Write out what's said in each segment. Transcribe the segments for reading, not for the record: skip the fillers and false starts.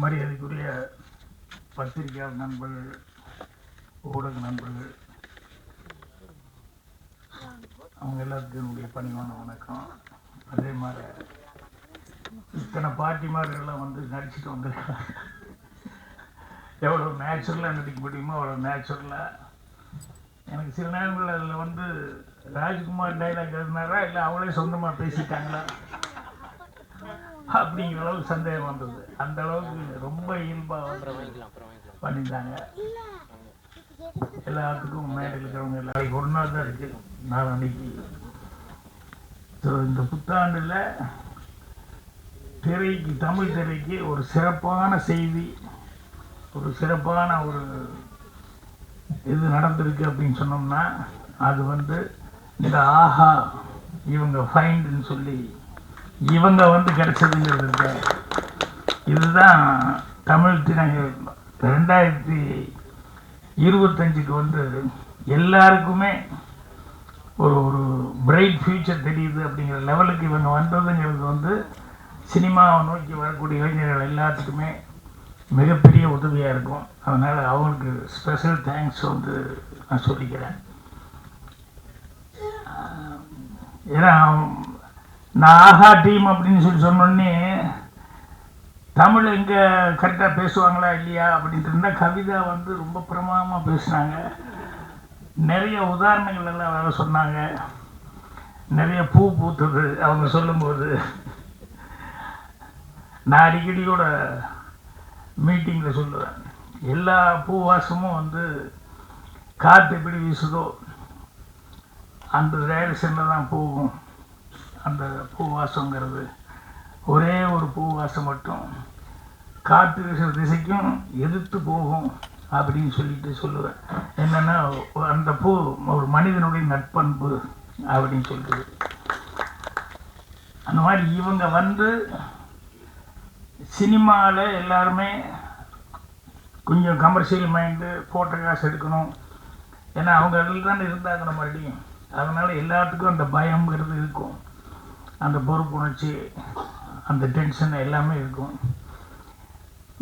மரியாதைக்குரிய பத்திரிகையாளர் நண்பர்கள், ஊடக நண்பர்கள், அவங்க எல்லாத்துக்கும் என்னுடைய பணிவான வணக்கம். அதே மாதிரி இத்தனை பாட்டிமார்கள்லாம் வந்து நடிச்சுட்டு வந்துருக்காங்க. எவ்வளோ நேச்சுரலாக நடிக்க முடியுமோ அவ்வளோ நேச்சுரலாக. எனக்கு சில நேரங்கள் அதில் வந்து ராஜ்குமார் டைலாக் எழுதினாரா இல்லை அவங்களே சொந்தமாக பேசிட்டாங்களா அப்படிங்கிற அளவுக்கு சந்தேகம் வந்தது. அந்த அளவுக்கு ரொம்ப இயல்பாக பண்ணிட்டாங்க. எல்லாத்துக்கும் மேடையில் இருக்கிறவங்க எல்லாரும் ஒரு நாள் தான் இருக்குது, நான் அன்னைக்கு. ஸோ இந்த புத்தாண்டில் திரைக்கு, தமிழ் திரைக்கு ஒரு சிறப்பான செய்தி, ஒரு சிறப்பான ஒரு இது நடந்திருக்கு அப்படின்னு சொன்னோம்னா அது வந்து இந்த ஆஹா இவங்க ஃபைண்டுன்னு சொல்லி இவங்க வந்து கிடைச்சதுங்கிறது இருக்கு. இதுதான் தமிழ் திரை 2025க்கு வந்து எல்லாருக்குமே ஒரு ஒரு பிரைட் ஃபியூச்சர் தெரியுது அப்படிங்கிற லெவலுக்கு இவங்க வந்ததுங்கிறது வந்து சினிமாவை நோக்கி வரக்கூடிய இளைஞர்கள் எல்லாத்துக்குமே மிகப்பெரிய உதவியாக இருக்கும். அதனால் அவங்களுக்கு ஸ்பெஷல் தேங்க்ஸ் வந்து நான் சொல்லிக்கிறேன். ஏன்னா நான் ஆஹா டீம் அப்படின்னு சொல்லி சொன்னோடனே தமிழ் எங்கே கரெக்டாக பேசுவாங்களா இல்லையா அப்படின்ட்டு இருந்தால் கவிதா வந்து ரொம்ப பிரமாதமாக பேசுனாங்க. நிறைய உதாரணங்கள் எல்லாம் வேறு சொன்னாங்க. நிறைய பூ பூத்தது அவங்க சொல்லும்போது. நான் அடிக்கடியோட மீட்டிங்கில் சொல்லுவேன், எல்லா பூவாசமும் வந்து காற்று எப்படி வீசுதோ அந்த டைரக்ஷனில் தான் போகும். அந்த பூவாசங்கிறது ஒரே ஒரு பூவாசம் மட்டும் காற்று வீசுகிற திசைக்கும் எதிர்த்து போகும் அப்படின்னு சொல்லிட்டு சொல்லுவேன். என்னென்னா அந்த பூ ஒரு மனிதனுடைய நட்பண்பு அப்படின்னு சொல்லிட்டு. அந்த மாதிரி இவங்க வந்து சினிமாவில் எல்லாருமே கொஞ்சம் கமர்ஷியல் மைண்டு, போட்ட காசு எடுக்கணும், ஏன்னா அவங்க அதில் தானே இருந்தாங்க மறுபடியும். அதனால் எல்லாத்துக்கும் அந்த பயங்கிறது இருக்கும், அந்த பொறுப்புணர்ச்சி, அந்த டென்ஷன் எல்லாமே இருக்கும்.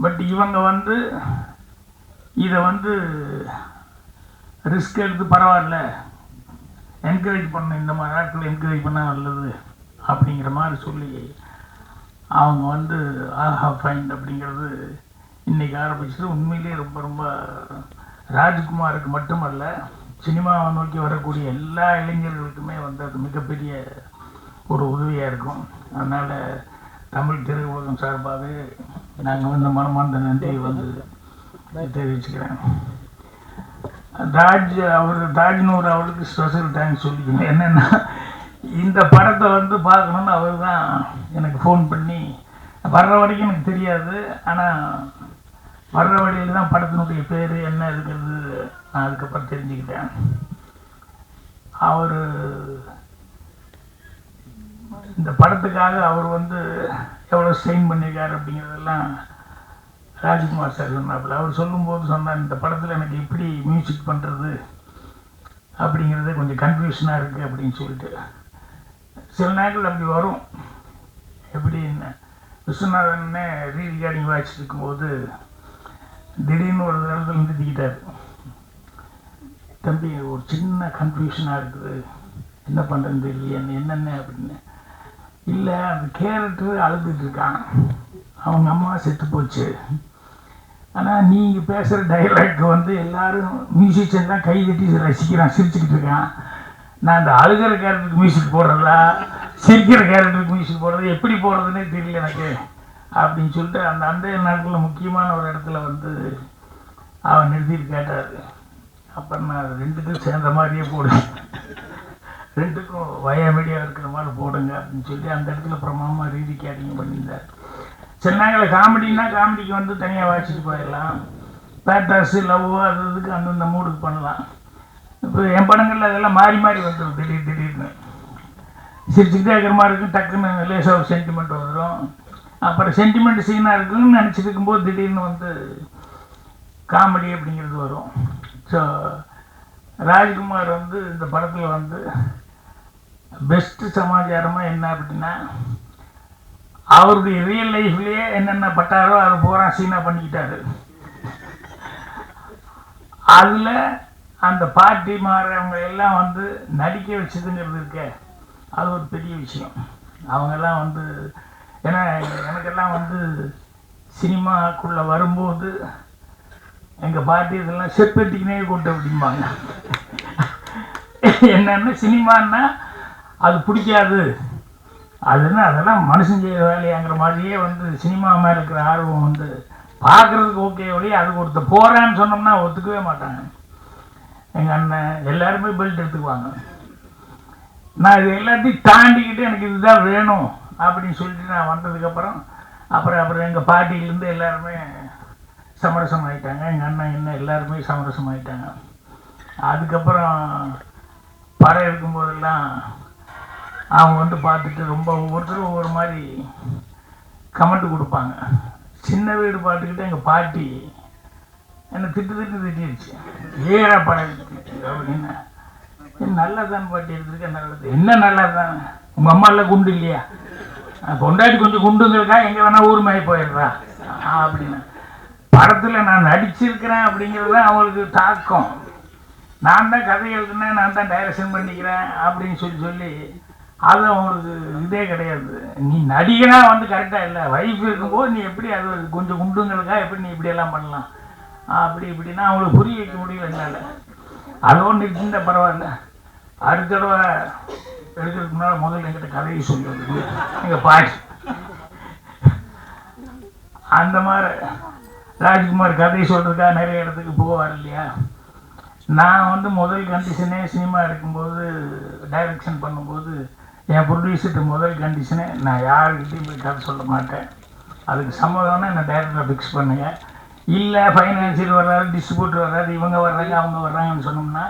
பட் இவங்க வந்து இதை வந்து ரிஸ்க் எடுத்து பரவாயில்ல, என்கரேஜ் பண்ண, இந்த மாதிரி நேரத்தில் என்கரேஜ் பண்ணால் நல்லது அப்படிங்கிற மாதிரி சொல்லி அவங்க வந்து ஆஹா ஃபைண்ட் அப்படிங்கிறது இன்றைக்கி ஆரம்பிச்சது. உண்மையிலே ரொம்ப ரொம்ப ராஜ்குமாருக்கு மட்டுமல்ல, சினிமாவை நோக்கி வரக்கூடிய எல்லா இளைஞர்களுக்குமே வந்து அது மிகப்பெரிய ஒரு உதவியாக இருக்கும். அதனால் தமிழ் திரையுலகம் சார்பாக நாங்கள் வந்து மனமார்ந்த நன்றியை வந்து தெரிவிச்சுக்கிறேன். தாஜ்னூர் அவருக்கு ஸ்பெஷல் தேங்க்ஸ் சொல்லிக்கணும். என்னென்னா இந்த படத்தை வந்து பார்க்கணுன்னு அவர் தான் எனக்கு ஃபோன் பண்ணி, வர்ற வரைக்கும் எனக்கு தெரியாது, ஆனால் வர்ற வழியில் தான் படத்தினுடைய பேர் என்ன இருக்கிறது நான் அதுக்கப்புறம் தெரிஞ்சுக்கிட்டேன். அவர் இந்த படத்துக்காக அவர் வந்து எவ்வளோ ஸ்ட்ரெயின் பண்ணியிருக்காரு அப்படிங்கிறதெல்லாம் ராஜ்குமார் சார் சொன்னாப்புல. அவர் சொல்லும்போது சொன்னார், இந்த படத்தில் எனக்கு எப்படி மியூசிக் பண்ணுறது அப்படிங்கிறது கொஞ்சம் கன்ஃபியூஷனாக இருக்குது அப்படின்னு சொல்லிட்டு. சில நேரங்கள் அப்படி வரும். எப்படின்னு விஸ்வநாதன்னே ரீரிகார்டிங் வாய்ச்சிட்டு இருக்கும்போது திடீர்னு ஒரு இடத்துல நிறுத்திக்கிட்டார். தம்பி ஒரு சின்ன கன்ஃபியூஷனாக இருக்குது, என்ன பண்ணுறதுன்னு தெரியல, என்னென்ன அப்படின்னு. இல்லை, அந்த கேரக்டர் அழுதுட்டு இருக்கான், அவங்க அம்மா செத்து போச்சு, ஆனால் நீங்கள் பேசுகிற டைலாக்கு வந்து எல்லோரும் மியூசிஷியன் தான் கைதட்டி ரசிக்கிறான், சிரிச்சுக்கிட்டு இருக்கான். நான் அந்த அழுகிற கேரக்டருக்கு மியூசிக் போடுறதா, சிரிக்கிற கேரக்டருக்கு மியூசிக் போடுறது, எப்படி போடுறதுன்னே தெரியல எனக்கு அப்படின்னு சொல்லிட்டு அந்த நேரத்தில் முக்கியமான ஒரு இடத்துல வந்து அவன் நிறுத்திட்டு கேட்டார். அப்புறம் நான் ரெண்டுக்கும் சேர்ந்த மாதிரியே போடுவேன், ரெண்டுக்கும் வயமீடியாக இருக்கிற மாதிரி போடுங்க அப்படின்னு சொல்லி அந்த இடத்துல பிரமாதமாக ரீரிகார்டிங் பண்ணியிருந்தார். சில நேரங்களில் காமெடின்னா காமெடிக்கு வந்து தனியாக வாசிச்சுட்டு போயிடலாம், பேட்டாஸு லவ்வு அது இதுக்கு அந்தந்த மூடுக்கு பண்ணலாம். இப்போ என் படங்களில் அதெல்லாம் மாறி மாறி வந்துடும். திடீர்னு சிரிச்சுக்கிட்டே இருக்கிற மாதிரி இருக்கும், டக்குன்னு லேசாக ஒரு சென்டிமெண்ட் வந்துடும். அப்புறம் சென்டிமெண்ட் சீனாக இருக்குன்னு நினச்சிட்டு இருக்கும்போது திடீர்னு வந்து காமெடி அப்படிங்கிறது வரும். ஸோ ராஜ்குமார் வந்து இந்த படத்தில் வந்து பெஸ்ட்டு சமாச்சாரமாக என்ன அப்படின்னா, அவருடைய ரியல் லைஃப்லேயே என்னென்ன பட்டாரோ அதை பூரா சீனா பண்ணிக்கிட்டாரு. அதில் அந்த பார்ட்டி மாறவங்க எல்லாம் வந்து நடிக்க வச்சதுங்கிறது இருக்க, அது ஒரு பெரிய விஷயம். அவங்கெல்லாம் வந்து ஏன்னா எனக்கெல்லாம் வந்து சினிமாக்குள்ளே வரும்போது எங்கள் பாட்டி இதெல்லாம் செப்பெட்டிக்கினே கூட்ட அப்படிம்பாங்க. என்னென்னா சினிமான்னா அது பிடிக்காது, அதுன்னா அதெல்லாம் மனுஷன் செய்கிற வேலையாங்கிற மாதிரியே வந்து சினிமா மேலே இருக்கிற ஆர்வம் வந்து பார்க்குறதுக்கு ஓகே ஒழிய அதுக்கு ஒருத்தர் போகிறான்னு சொன்னோம்னா ஒத்துக்கவே மாட்டாங்க. எங்கள் அண்ணன் எல்லாருமே பெல்ட் எடுத்துக்குவாங்க. நான் இது எல்லாத்தையும் தாண்டிக்கிட்டு எனக்கு இதுதான் வேணும் அப்படின்னு சொல்லிட்டு நான் வந்ததுக்கப்புறம் அப்புறம் எங்கள் பாட்டியிலேருந்து எல்லாருமே சமரசம் ஆகிட்டாங்க. எங்கள் அண்ணன் என்ன எல்லாருமே சமரசம் ஆகிட்டாங்க. அதுக்கப்புறம் படம் எடுக்கும்போதெல்லாம் அவங்க வந்து பார்த்துட்டு ரொம்ப ஒவ்வொருத்தரும் ஒவ்வொரு மாதிரி கமெண்ட் கொடுப்பாங்க. சின்ன வீடு பார்த்துக்கிட்டு எங்கள் பாட்டி என்னை திட்டிடுச்சு, ஏறா படம் எடுத்துக்கிட்டு அப்படின்னா. நல்லா தான் பாட்டி எடுத்துருக்கேன், நல்லது என்ன நல்லா தான், உங்கள் அம்மாவில் குண்டு இல்லையா, கொண்டாடி கொஞ்சம் குண்டுங்களுக்கா எங்கே வேணால் ஊர் மாறி போயிடுறா அப்படின்னா. படத்தில் நான் நடிச்சிருக்கிறேன் அப்படிங்கிறது தான் அவங்களுக்கு தாக்கம். நான் தான் கதை எழுதுனேன், நான் தான் டைரக்ஷன் பண்ணிக்கிறேன் அப்படின்னு சொல்லி அது அவங்களுக்கு இதே கிடையாது. நீ நடிகனாக வந்து கரெக்டாக இல்லை, வைஃப் இருக்கும்போது நீ எப்படி அது கொஞ்சம் குண்டுங்களுக்கா எப்படி நீ இப்படியெல்லாம் பண்ணலாம் அப்படி இப்படின்னா அவங்களுக்கு புரிய வைக்க முடியல என்னால். அதோடு நிறுத்திருந்தா பரவாயில்ல. அடுத்த தடவை எடுக்கிறதுக்கு முன்னால் முதல்ல என்கிட்ட கதையை சொல்லுவது எங்கள் பாட்டி. அந்த மாதிரி ராஜ்குமார் கதையை சொல்கிறதுக்காக நிறைய இடத்துக்கு போவார் இல்லையா. நான் வந்து முதல் கண்டிஷனே சினிமா எடுக்கும்போது டைரக்ஷன் பண்ணும்போது என் ப்ரொடியூசர்கிட்ட முதல் கண்டிஷனே நான் யாருக்கிட்டையும் போய் கதை சொல்ல மாட்டேன், அதுக்கு சம்மதம்னா என்னை டைரக்டரை ஃபிக்ஸ் பண்ணுங்க, இல்லை ஃபைனான்சியல் வர்றாரு, டிஸ்ட்ரிபியூட்டர் வர்றாரு, இவங்க வர்றாங்க அவங்க வர்றாங்கன்னு சொன்னோம்னா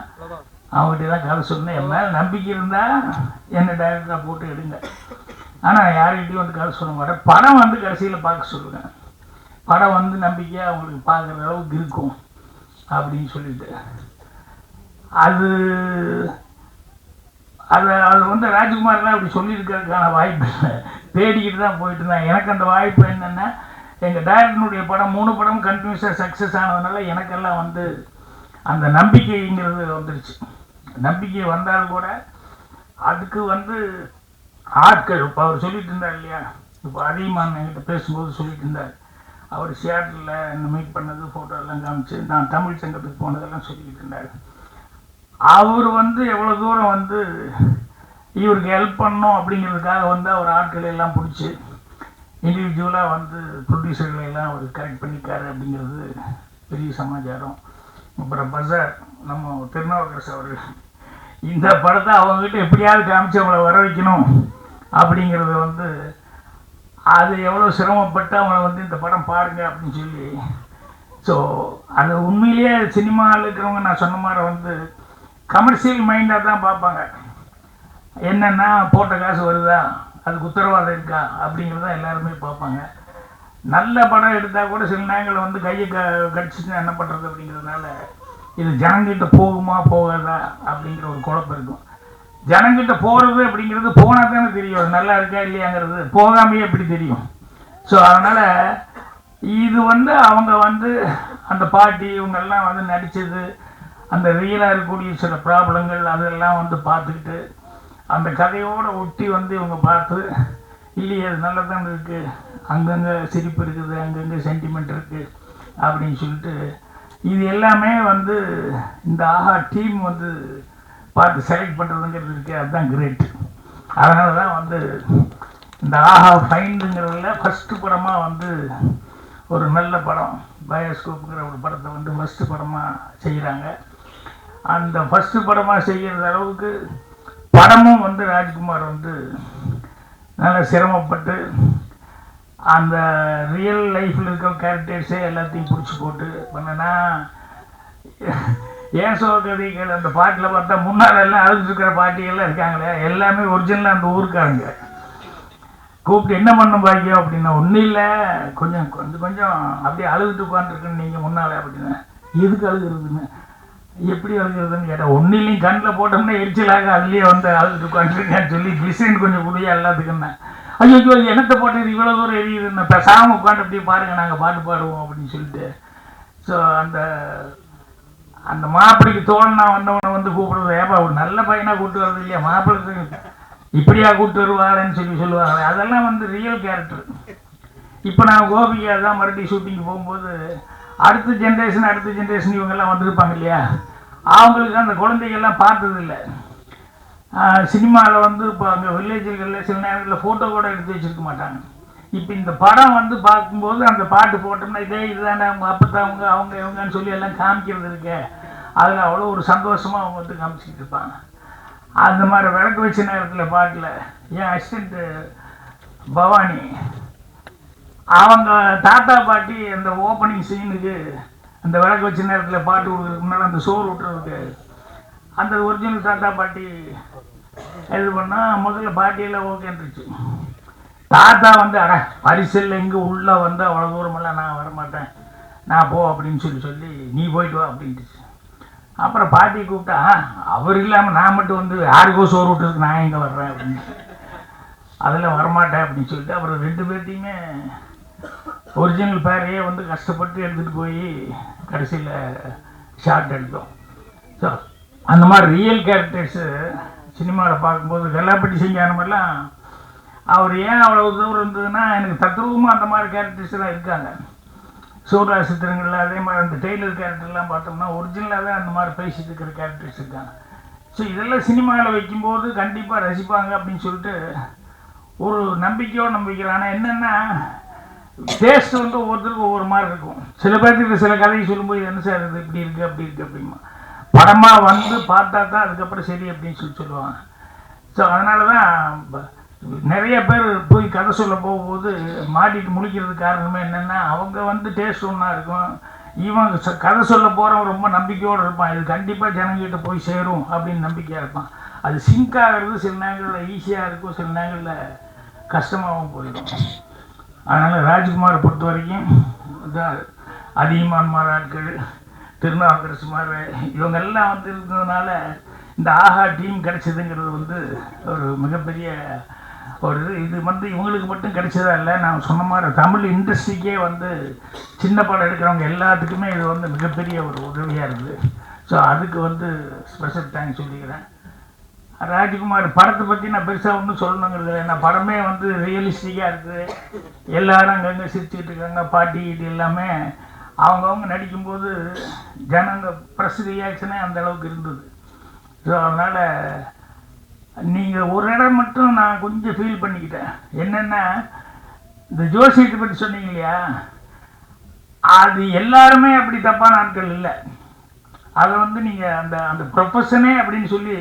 அவங்ககிட்ட தான் கதை சொல்லணும். என் மேலே நம்பிக்கை இருந்தால் என்னை டைரக்டராக போட்டு எடுங்க. ஆனால் யாருக்கிட்டையும் வந்து கதை சொல்ல மாட்டேன். படம் வந்து கடைசியில் பார்க்க சொல்லுவேன், படம் வந்து நம்பிக்கையாக அவங்களுக்கு பார்க்குற அளவுக்கு இருக்கும் அப்படின்னு சொல்லிட்டு அது வந்து ராஜ்குமார்லாம் அப்படி சொல்லியிருக்கிறதுக்கான வாய்ப்பு இல்லை, தேடிக்கிட்டு தான் போயிட்டு இருந்தேன். எனக்கு அந்த வாய்ப்பு என்னென்னா எங்கள் டைரக்டனுடைய படம் 3 படம் கண்டினியூஸாக சக்ஸஸ் ஆனதுனால எனக்கெல்லாம் வந்து அந்த நம்பிக்கைங்கிறது வந்துடுச்சு. நம்பிக்கை வந்தாலும் கூட அதுக்கு வந்து ஆட்கள் இப்போ அவர் சொல்லிட்டு இருந்தார் இல்லையா, இப்போ அதிகமாக என்கிட்ட பேசும்போது சொல்லிட்டு இருந்தார். அவர் சியாட்டில் என்ன மீட் பண்ணது ஃபோட்டோ எல்லாம் காமிச்சு நான் தமிழ் சங்கத்துக்கு போனதெல்லாம் சொல்லிக்கிட்டு இருந்தார். அவர் வந்து எவ்வளோ தூரம் வந்து இவருக்கு ஹெல்ப் பண்ணணும் அப்படிங்கிறதுக்காக வந்து அவர் ஆட்களை எல்லாம் பிடிச்சி இண்டிவிஜுவலாக வந்து ப்ரொடியூசர்களை எல்லாம் அவர் கரெக்ட் பண்ணிக்காரு அப்படிங்கிறது பெரிய சமாச்சாரம். அப்புறம் பஜார் நம்ம திருநாவுக்கரசு அவர் இந்த படத்தை அவங்ககிட்ட எப்படியாவது காமிச்சு அவங்கள வர வைக்கணும் அப்படிங்கிறது வந்து அது எவ்வளோ சிரமப்பட்டு அவங்கள வந்து இந்த படம் பாருங்க அப்படின்னு சொல்லி. ஸோ அது உண்மையிலேயே சினிமாவில் இருக்கிறவங்க நான் சொன்ன மாதிரி வந்து கமர்ஷியல் மைண்டாக தான் பார்ப்பாங்க. என்னென்னா போட்ட காசு வருதா, அதுக்கு உத்தரவாதம் இருக்கா அப்படிங்கிறத எல்லாருமே பார்ப்பாங்க. நல்ல படம் எடுத்தால் கூட சில நேரங்களில் வந்து கையை கடிச்சிட்டு என்ன பண்ணுறது அப்படிங்கிறதுனால இது ஜனங்கிட்ட போகுமா போகாதா அப்படிங்கிற ஒரு குழப்பம் இருக்கும். ஜனங்கிட்ட போகிறது அப்படிங்கிறது போனால் தானே தெரியும் அது நல்லா இருக்கா இல்லையாங்கிறது, போகாமையே எப்படி தெரியும். ஸோ அதனால் இது வந்து அவங்க வந்து அந்த பாட்டி இவங்கெல்லாம் வந்து நடித்தது அந்த ரியலாக இருக்கக்கூடிய சில ப்ராப்ளங்கள் அதெல்லாம் வந்து பார்த்துக்கிட்டு அந்த கதையோடு ஒட்டி வந்து இவங்க பார்த்து இல்லையே அது நல்லா தான் இருக்குது, அங்கங்கே சிரிப்பு இருக்குது, அங்கங்கே சென்டிமெண்ட் இருக்குது அப்படின்னு சொல்லிட்டு இது எல்லாமே வந்து இந்த ஆஹா டீம் வந்து பார்த்து செலக்ட் பண்ணுறதுங்கிறது இருக்குது. அதுதான் கிரேட். அதனால தான் வந்து இந்த ஆஹா ஃபைண்டுங்கிறதுல ஃபஸ்ட்டு படமாக வந்து ஒரு நல்ல படம் பயோஸ்கோப்புங்கிற ஒரு படத்தை வந்து ஃபஸ்ட்டு படமாக செய்கிறாங்க. அந்த ஃபஸ்ட்டு படமாக செய்கிற அளவுக்கு படமும் வந்து ராஜ்குமார் வந்து நல்லா சிரமப்பட்டு அந்த ரியல் லைஃப்பில் இருக்கிற கேரக்டர்ஸே எல்லாத்தையும் பிடிச்சி போட்டு பண்ணனா. ஏன் கதைகள் அந்த பாட்டில் பார்த்தா முன்னால் எல்லாம் அழுதுருக்கிற பாட்டிகள்லாம் இருக்காங்களே எல்லாமே ஒரிஜினலாக அந்த ஊருக்காரங்க. கூப்பிட்டு என்ன பண்ண பாக்கியம் அப்படின்னா ஒன்றும் இல்லை, கொஞ்சம் அப்படியே அழுதுட்டு உட்காந்துருக்குன்னு நீங்கள் முன்னால் அப்படின்னா எதுக்கு அழுகுறதுன்னு எப்படி அழுகுறதுன்னு கேட்டால் ஒன்றும் இல்லையும் கண்ணில் போட்டோம்னா எரிச்சலாக அதுலேயே வந்து அழுதுட்டு உட்காந்துருக்கேன்னு சொல்லி கிளிசரின் கொஞ்சம் குடியா எல்லாத்துக்குன்னு ஐயோ என்னத்தை போட்டது இவ்வளோ தூரம் எரியுதுன்னு பேசாமல் உட்காந்து அப்படியே பாருங்கள் நாங்கள் பாட்டு பாடுவோம் அப்படின்னு சொல்லிட்டு. ஸோ அந்த அந்த மாப்பிள்ளைக்கு தோணுனா வந்தவனை வந்து கூப்பிடுறது, ஏப்பா ஒரு நல்ல பையனாக கூப்பிட்டு வர்றது இல்லையா, மாப்பிள்ளைக்கு இப்படியா கூப்பிட்டு வருவாருன்னு சொல்லுவாங்க. அதெல்லாம் வந்து ரியல் கேரக்டர். இப்போ நான் கோபிகா தான் மறுபடியும் ஷூட்டிங் போகும்போது அடுத்த ஜென்ரேஷன் இவங்கெல்லாம் வந்திருப்பாங்க இல்லையா, அவங்களுக்கு அந்த குழந்தைகள்லாம் பார்த்ததில்லை. சினிமாவில் வந்து இப்போ அங்கே வில்லேஜுகளில் சில நேரங்களில் ஃபோட்டோ கூட எடுத்து வச்சுருக்க மாட்டாங்க. இப்போ இந்த படம் வந்து பார்க்கும்போது அந்த பாட்டு போட்டோம்னா இதுதானே அவங்க அப்பத்தவங்க அவங்க இவங்கன்னு சொல்லி எல்லாம் காமிக்கிறது இருக்கு. அதில் அவ்வளோ ஒரு சந்தோஷமாக அவங்க வந்து காமிச்சிக்கிட்டு இருப்பாங்க. அந்த மாதிரி விளக்கு வச்ச நேரத்தில் பாட்டில் என் அசிஸ்டண்ட்டு பவானி அவங்க தாத்தா பாட்டி அந்த ஓப்பனிங் சீனுக்கு அந்த விளக்கு வச்ச நேரத்தில் பாட்டு கொடுக்குறதுக்கு முன்னால் அந்த சோறு விட்டுறதுக்கு அந்த ஒரிஜினல் தாத்தா பாட்டி இது பண்ணால் முதல்ல பாட்டியெல்லாம் ஓகேன்றுச்சு. தாத்தா வந்து பரிசல் எங்கே உள்ளே வந்து அவ்வளோ தூரமெல்லாம் நான் வரமாட்டேன், நான் போ அப்படின்னு சொல்லி நீ போயிட்டு வா அப்படின்ட்டுச்சு. அப்புறம் பாட்டி கூப்பிட்டா அவர் இல்லாமல் நான் மட்டும் வந்து யாருக்கோ சோறு விட்டுறதுக்கு நான் எங்கே வர்றேன் அப்படின்னு அதெல்லாம் வரமாட்டேன் அப்படின்னு சொல்லிட்டு அப்புறம் 2 பேர்த்தையுமே ஒரிஜினல் பேரையே வந்து கஷ்டப்பட்டு எடுத்துகிட்டு போய் கடைசியில் ஷார்ட் எடுத்தோம். ஸோ அந்த மாதிரி ரியல் கேரக்டர்ஸு சினிமாவில் பார்க்கும்போது வெள்ளாப்பட்டி சிங்காரமெல்லாம் அவர் ஏன் அவ்வளோ தூரம் இருந்ததுன்னா எனக்கு தத்ரூபமாக அந்த மாதிரி கேரக்டர்ஸ்லாம் இருக்காங்க. சூர்யா சித்திரங்களில் அதே மாதிரி அந்த டெய்லர் கேரக்டர்லாம் பார்த்தோம்னா ஒரிஜினலாகவே அந்த மாதிரி பேசிட்டு இருக்கிற கேரக்டர்ஸ் இருக்காங்க. ஸோ இதெல்லாம் சினிமாவில் வைக்கும்போது கண்டிப்பாக ரசிப்பாங்க அப்படின்னு சொல்லிட்டு ஒரு நம்பிக்கையோடு நம்பிக்கிறேன். ஆனால் என்னென்னா டேஸ்ட் வந்து ஒவ்வொருத்தருக்கும் ஒவ்வொரு மாதிரி இருக்கும். சில பேர்த்துக்கு சில கதையை சொல்லும்போது என்ன சார் இது இப்படி இருக்குது அப்படி இருக்குது அப்படிமா படமாக வந்து பார்த்தா தான் அதுக்கப்புறம் சரி அப்படின்னு சொல்லுவாங்க. ஸோ அதனால தான் நிறைய பேர் போய் கதை சொல்ல போகும்போது மாட்டிட்டு முழிக்கிறதுக்கு காரணமே என்னென்னா அவங்க வந்து டேஸ்ட் ஒன்றா இருக்கும், இவன் கதை சொல்ல போகிறவன் ரொம்ப நம்பிக்கையோடு இருப்பான், இது கண்டிப்பாக ஜனங்கிட்ட போய் சேரும் அப்படின்னு நம்பிக்கையாக இருப்பான். அது சிங்க் ஆகிறது சில நேரங்களில் ஈஸியாக இருக்கும், சில நேரங்களில் கஷ்டமாகவும் போயிடும். அதனால் ராஜ்குமாரை பொறுத்த வரைக்கும் அதிகமான ஆட்கள் திருநாவுக்கரசுமார் இவங்கெல்லாம் வந்து இருந்ததுனால இந்த ஆஹா டீம் கிடைச்சதுங்கிறது வந்து ஒரு மிகப்பெரிய ஒரு இது வந்து இவங்களுக்கு மட்டும் கிடைச்சதா இல்லை, நான் சொன்ன மாதிரி தமிழ் இண்டஸ்ட்ரிக்கே வந்து சின்ன படம் எடுக்கிறவங்க எல்லாத்துக்குமே இது வந்து மிகப்பெரிய ஒரு உதவியாக இருக்குது. ஸோ அதுக்கு வந்து ஸ்பெஷல் தேங்க்ஸ் சொல்லிக்கிறேன். ராஜ்குமார் படத்தை பற்றி நான் பெருசாக ஒன்றும் சொல்லணுங்கிறது, ஏன்னா படமே வந்து ரியலிஸ்டிக்காக இருக்குது. எல்லாரும் அங்கங்கே சிரிச்சுக்கிட்டு இருக்காங்க, பாட்டி இது எல்லாமே அவங்கவுங்க நடிக்கும்போது ஜனங்க ப்ரெஸ் ரியாக்ஷனே அந்த அளவுக்கு இருந்தது. ஸோ அதனால் நீங்கள் ஒரு இடம் மட்டும் நான் கொஞ்சம் ஃபீல் பண்ணிக்கிட்டேன். என்னென்னா இந்த ஜோசியத்தை பற்றி சொன்னீங்க இல்லையா, அது எல்லாருமே அப்படி தப்பான ஆட்கள் இல்லை. அதை வந்து நீங்கள் அந்த அந்த ப்ரொஃபஷனே அப்படின்னு சொல்லி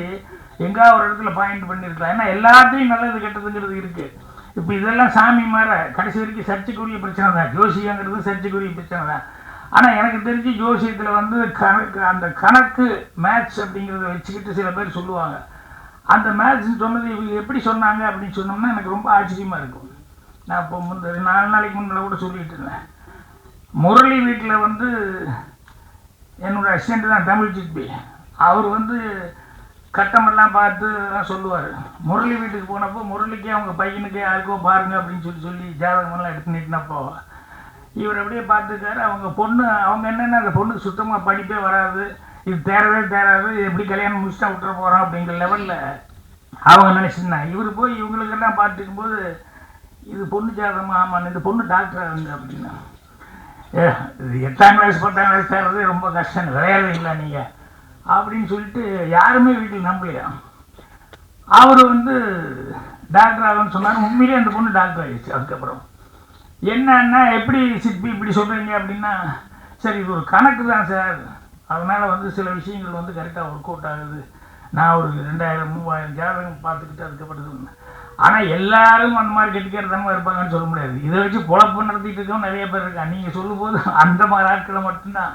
எங்கேயாவது ஒரு இடத்துல பாயிண்ட் பண்ணியிருக்கலாம். ஏன்னா எல்லாத்தையும் நல்லது கெட்டதுங்கிறது இருக்குது. இப்போ இதெல்லாம் சாமி மாற கடைசி வரைக்கும் சர்ச்சைக்குரிய பிரச்சனை தான், ஜோசியங்கிறது சர்ச்சைக்குரிய பிரச்சனை தான். ஆனால் எனக்கு தெரிஞ்சு ஜோசியத்தில் வந்து அந்த கணக்கு மேட்ச் அப்படிங்கிறத வச்சுக்கிட்டு சில பேர் சொல்லுவாங்க. அந்த மேட்ச்னு சொன்னது இவங்க எப்படி சொன்னாங்க அப்படின்னு சொன்னோம்னா எனக்கு ரொம்ப ஆச்சரியமாக இருக்கும். நான் இப்போ 4 நாளைக்கு முன்னால் கூட சொல்லிகிட்டு இருந்தேன். முரளி வீட்டில் வந்து என்னோடய அசிஸ்டண்ட் தான் தமிழ் சிற்பி, அவர் வந்து கட்டமெல்லாம் பார்த்து தான் சொல்லுவார். முரளி வீட்டுக்கு போனப்போ முரளிக்கே அவங்க பையனுக்கு யாருக்கோ பாருங்க அப்படின்னு சொல்லி ஜாதகமெல்லாம் எடுத்து நீட்டினப்போ இவர் அப்படியே பார்த்துக்காரு. அவங்க பொண்ணு அவங்க என்னென்னா அந்த பொண்ணுக்கு சுத்தமாக படிப்பே வராது, இது தேராது, எப்படி கல்யாணம் முடிச்சுட்டா விட்டுற போகிறோம் அப்படிங்கிற லெவலில் அவங்க நினச்சிருந்தாங்க. இவர் போய் இவங்களுக்கெல்லாம் பார்த்துக்கும் போது இது பொண்ணு ஜாதகமாக, ஆமாம் இந்த பொண்ணு டாக்டர் ஆகுங்க அப்படின்னா, இது 8ஆம் கிளாஸ் 10ஆம் கிளாஸ் தேர்றது ரொம்ப கஷ்டம், விளையாடவே இல்லை நீங்கள் அப்படின்னு சொல்லிட்டு யாருமே வீட்டில் நம்பலையா. அவர் வந்து டாக்டர் ஆகுன்னு சொன்னார். உண்மையிலே அந்த பொண்ணு டாக்டர் ஆகிடுச்சு. அதுக்கப்புறம் என்னன்னா எப்படி சிற்பி இப்படி சொல்கிறீங்க அப்படின்னா, சரி இது ஒரு கணக்கு தான் சார், அதனால் வந்து சில விஷயங்கள் வந்து கரெக்டாக ஒர்க் அவுட் ஆகுது, நான் ஒரு 2000-3000 ஜாதகம் பார்த்துக்கிட்டு அதுக்கப்புறம் சொன்னேன். ஆனால் எல்லாரும் அந்த மாதிரி கெட்டிக்கிறதாம இருப்பாங்கன்னு சொல்ல முடியாது. இதை வச்சு பொழப்பு நடத்திட்டு இருக்கவங்க நிறைய பேர் இருக்காங்க. நீங்கள் சொல்லும்போது அந்த மாதிரி ஆட்களை மட்டும்தான்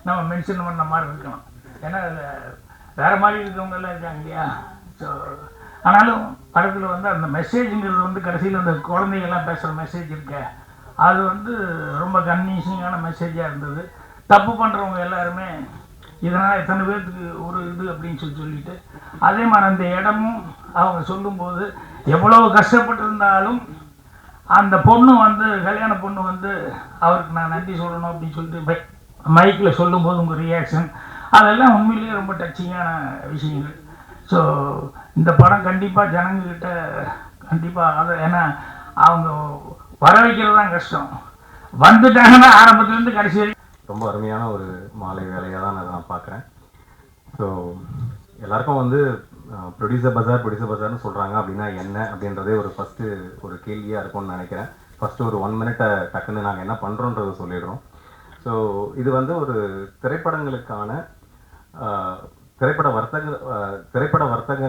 நம்ம மென்ஷன் பண்ண மாதிரி இருக்கணும். ஏன்னா அதில் வேறு மாதிரி இருக்கவங்கெல்லாம் இருக்காங்க இல்லையா. ஸோ ஆனாலும் படத்தில் வந்து அந்த மெசேஜுங்கிறது வந்து கடைசியில் அந்த குழந்தைகள்லாம் பேசுகிற மெசேஜ் இருக்க, அது வந்து ரொம்ப கன்வீன்சிங்கான மெசேஜாக இருந்தது. தப்பு பண்ணுறவங்க எல்லாருமே இதனால் எத்தனை பேர்த்துக்கு ஒரு இது அப்படின்னு சொல்லிட்டு அதே மாதிரி அந்த இடமும் அவங்க சொல்லும்போது எவ்வளவு கஷ்டப்பட்டிருந்தாலும் அந்த பொண்ணு வந்து கல்யாண பொண்ணு வந்து அவருக்கு நான் நன்றி சொல்லணும் அப்படின்னு சொல்லிட்டு மைக்கில் சொல்லும்போது உங்கள் ரியாக்ஷன் அதெல்லாம் உண்மையிலேயே ரொம்ப டச்சிங்கான விஷயங்கள். ஸோ இந்த படம் கண்டிப்பாக ஜனங்கக்கிட்ட கண்டிப்பாக அதை ஏன்னா அவங்க வர வைக்கிறது தான் கஷ்டம், வந்துட்டாங்கன்னா ஆரம்பத்துலேருந்து கடைசி வரைக்கும் ரொம்ப அருமையான ஒரு மாலை வேலையாக தான் நான் பார்க்குறேன். ஸோ எல்லாருக்கும் வந்து ப்ரொடியூசர் பஜார்னு சொல்கிறாங்க அப்படின்னா என்ன அப்படின்றதே ஒரு ஃபஸ்ட்டு ஒரு கேள்வியாக இருக்கும்னு நினைக்கிறேன். ஃபஸ்ட்டு ஒரு 1 மினிட்டை டக்குன்னு நாங்கள் என்ன பண்ணுறோன்றதை சொல்லிடுறோம். ஸோ இது வந்து ஒரு திரைப்படங்களுக்கான திரைப்பட வர்த்தக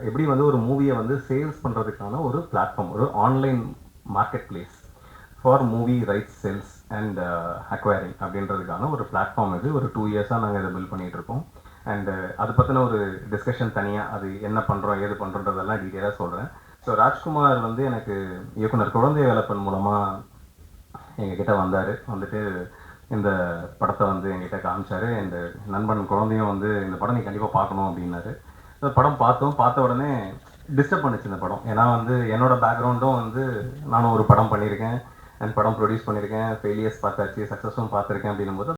எப்படி வந்து ஒரு மூவியை வந்து சேல்ஸ் பண்ணுறதுக்கான ஒரு பிளாட்ஃபார்ம், ஒரு online market place for movie rights sales and acquiring அப்படின்றதுக்கான ஒரு பிளாட்ஃபார்ம் இது. ஒரு 2 இயர்ஸாக நாங்கள் இதை பில்ட் பண்ணிகிட்டு இருக்கோம். அண்டு அது பற்றின ஒரு டிஸ்கஷன் தனியாக, அது என்ன பண்ணுறோம் ஏது பண்ணுறோன்றதெல்லாம் டீட்டெயிலாக சொல்கிறேன். ஸோ ராஜ்குமார் வந்து எனக்கு இயக்குனர் குழந்தை வேலப்பன் மூலமாக எங்ககிட்ட வந்துட்டு இந்த படத்தை வந்து எங்கிட்ட காமிச்சார். அண்டு நண்பன் குழந்தையும் வந்து இந்த படம் நீ கண்டிப்பாக பார்க்கணும் அப்படின்னாரு. இந்த படம் பார்த்த உடனே டிஸ்டர்ப் பண்ணிச்சு இந்த படம். ஏன்னா வந்து என்னோடய பேக்ரவுண்டும் வந்து நானும் ஒரு படம் பண்ணியிருக்கேன் அண்ட் படம் ப்ரொடியூஸ் பண்ணியிருக்கேன், ஃபெயிலியர்ஸ் பார்த்தாச்சு, சக்ஸஸும் பார்த்துருக்கேன் அப்படின்னும் போது